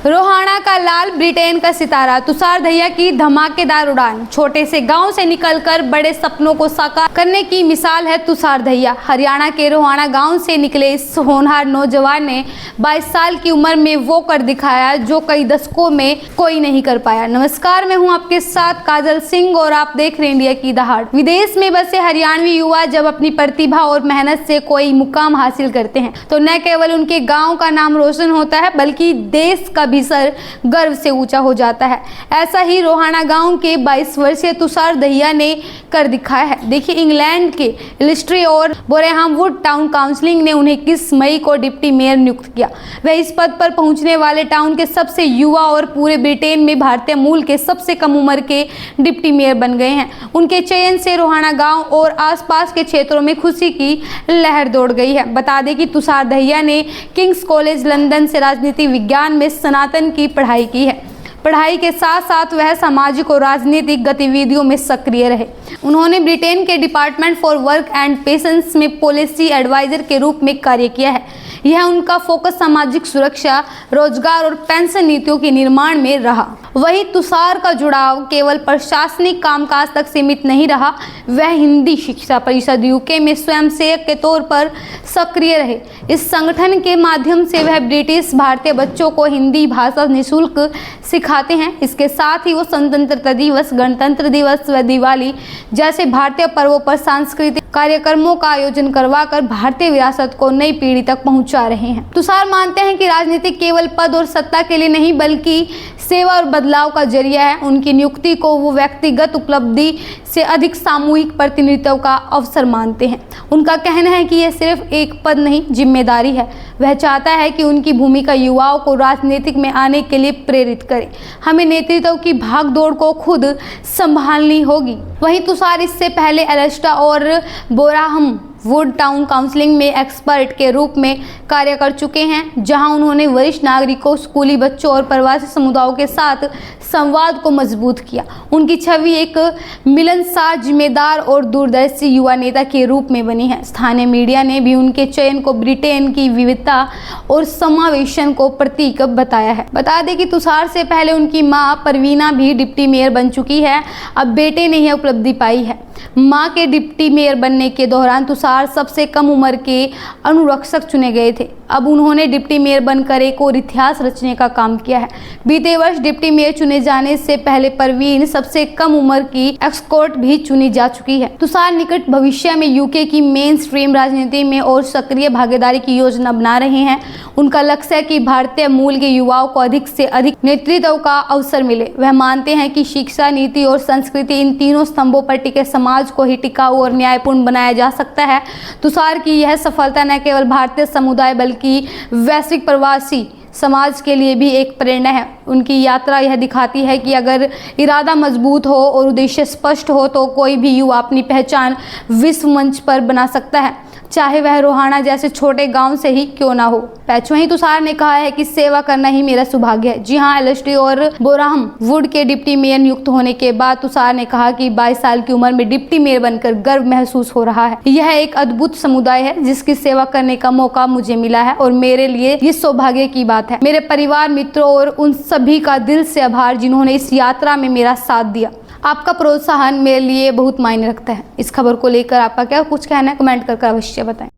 रोहाणा का लाल, ब्रिटेन का सितारा, तुषार दहिया की धमाकेदार उड़ान। छोटे से गांव से निकलकर बड़े सपनों को साकार करने की मिसाल है तुषार दहिया। हरियाणा के रोहाणा गांव से निकले इस होनहार नौजवान ने 22 साल की उम्र में वो कर दिखाया जो कई दशकों में कोई नहीं कर पाया। नमस्कार, मैं हूं आपके साथ काजल सिंह और आप देख रहे हैं इंडिया की दहाड़। विदेश में बसे हरियाणवी युवा जब अपनी प्रतिभा और मेहनत से कोई मुकाम हासिल करते हैं तो न केवल उनके गाँव का नाम रोशन होता है बल्कि देश का भी सर गर्व से ऊंचा हो जाता है। ऐसा ही रोहाणा गांव के 22 वर्षीय तुषार दहिया ने कर दिखाया है। देखिए, इंग्लैंड के इलिस्ट्री और बोरेहामवुड टाउन काउंसिल ने उन्हें 21 मई को डिप्टी मेयर नियुक्त किया। वह इस पद पर पहुंचने वाले टाउन के सबसे युवा और पूरे ब्रिटेन में भारतीय मूल के सबसे कम उम्र के डिप्टी मेयर बन गए हैं। उनके चयन से रोहाणा गांव और आसपास के क्षेत्रों में खुशी की लहर दौड़ गई है। बता दें कि तुषार दहिया ने किंग्स कॉलेज लंदन से राजनीति विज्ञान में स्नातन की पढ़ाई की है। पढ़ाई के साथ साथ वह सामाजिक और राजनीतिक गतिविधियों में सक्रिय रहे। उन्होंने ब्रिटेन के department for work and pensions में पॉलिसी एडवाइजर के रूप में कार्य किया है। यह उनका फोकस सामाजिक सुरक्षा, रोजगार और पेंशन नीतियों के निर्माण में रहा। वहीं तुषार का जुड़ाव केवल प्रशासनिक कामकाज तक सीमित नहीं रहा, वह हिंदी शिक्षा परिषद यूके में स्वयंसेवक के तौर पर सक्रिय रहे। इस संगठन के माध्यम से वह ब्रिटिश भारतीय बच्चों को हिंदी भाषा निःशुल्क सिखाते हैं। इसके साथ ही वो स्वतंत्रता दिवस, गणतंत्र दिवस व दिवाली जैसे भारतीय पर्वों पर सांस्कृतिक कार्यक्रमों का आयोजन करवाकर भारतीय विरासत को नई पीढ़ी तक पहुंचा रहे हैं। तुषार मानते हैं कि राजनीति केवल पद और सत्ता के लिए नहीं बल्कि सेवा और बदलाव का जरिया है। उनकी नियुक्ति को वो व्यक्तिगत उपलब्धि से अधिक सामूहिक प्रतिनिधित्व का अवसर मानते हैं। उनका कहना है कि यह सिर्फ एक पद नहीं, जिम्मेदारी है। वह चाहता है कि उनकी भूमिका युवाओं को राजनीतिक में आने के लिए प्रेरित करे। हमें नेतृत्व की भागदौड़ को खुद संभालनी होगी। वहीं तुषार इससे पहले एलिस्टा और बोरेहामवुड टाउन काउंसिल में एक्सपर्ट के रूप में कार्य कर चुके हैं, जहां उन्होंने वरिष्ठ नागरिकों, स्कूली बच्चों और प्रवासी समुदायों के साथ संवाद को मजबूत किया। उनकी छवि एक मिलनसार, जिम्मेदार और दूरदर्शी युवा नेता के रूप में बनी है। स्थानीय मीडिया ने भी उनके चयन को ब्रिटेन की विविधता और समावेशन को प्रतीक बताया है। बता दें कि तुषार से पहले उनकी मां परवीना भी डिप्टी मेयर बन चुकी है। अब बेटे ने यह उपलब्धि पाई है। मां के डिप्टी मेयर बनने के दौरान तुषार सबसे कम उम्र के अनुरक्षक चुने गए थे। अब उन्होंने डिप्टी मेयर बनकर एक और इतिहास रचने का काम किया है। बीते वर्ष डिप्टी मेयर चुने जाने से पहले परवीन सबसे कम उम्र की एस्कॉर्ट भी चुनी जा चुकी है। तुषार निकट भविष्य में यूके की मेन स्ट्रीम राजनीति में और सक्रिय भागीदारी की योजना बना रहे हैं। उनका लक्ष्य है कि भारतीय मूल के युवाओं को अधिक से अधिक नेतृत्व का अवसर मिले। वह मानते हैं कि शिक्षा, नीति और संस्कृति, इन तीनों स्तंभों पर टिके समाज को ही टिकाऊ और न्यायपूर्ण बनाया जा सकता है। तुषार की यह सफलता न केवल भारतीय समुदाय बल्कि वैश्विक प्रवासी समाज के लिए भी एक प्रेरणा है। उनकी यात्रा यह दिखाती है कि अगर इरादा मजबूत हो और उद्देश्य स्पष्ट हो तो कोई भी युवा अपनी पहचान विश्व मंच पर बना सकता है, चाहे वह रोहाणा जैसे छोटे गांव से ही क्यों ना हो। वहीं तुषार ने कहा है कि सेवा करना ही मेरा सौभाग्य है। जी हां, एलिस्ट्री और बोरेहामवुड के डिप्टी मेयर नियुक्त होने के बाद तुषार ने कहा कि 22 साल की उम्र में डिप्टी मेयर बनकर गर्व महसूस हो रहा है। यह एक अद्भुत समुदाय है जिसकी सेवा करने का मौका मुझे मिला है और मेरे लिए ये सौभाग्य की बात है। मेरे परिवार, मित्रों और उन सभी का दिल से आभार जिन्होंने इस यात्रा में मेरा साथ दिया। आपका प्रोत्साहन मेरे लिए बहुत मायने रखता है। इस खबर को लेकर आपका क्या कुछ कहना है, कमेंट करके अवश्य बताएं।